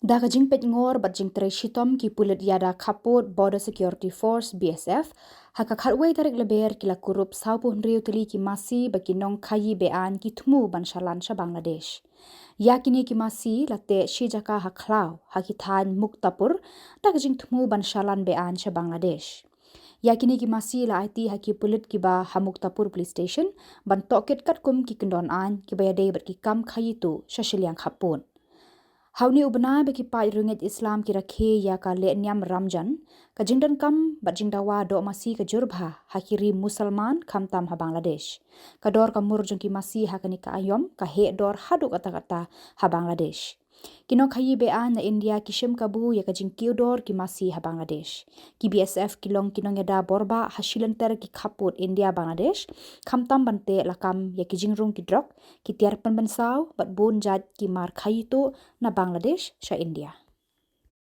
Da kajing pet ngor bat jing tere shitom ki pulit yada kaput Border Security Force BSF haka khatway tarik leber kila kurup saupun riu teli ki masi baki nong kayi bean ki thumu banshalan sha Bangladesh. Yakini ki masi late shijaka haklaw haki than muktapur da kajing thumu banshalan bean sha Bangladesh. Yakini ki masi la IT haki pulit ki ba Hamuktapur Police Station ban toket kat kum ki kendon an ki bayade bat ki kam kayi tu shashiliang khapun. Hauni ubna beki pai ringit Islam ki rakhe ya ka le nyam Ramjan ka jingdan kam bat jingdawa do masi ka jurbha hakiri Musalman khamtam ha Bangladesh ka dor ka murjung ki masi hakani ka ayom ka he dor hadu kata ha Bangladesh kino khayi bean na India ki shim kabu ya ka jingkiu dor ki masi ha Bangladesh ki BSF kilong kinong yada borba hasilanter ki khaput India Bangladesh khamtam bante lakam ya ki jingrung ki drok ki tiar penbensaw bat bun jat ki mar khayi tu na Bangladesh sha India.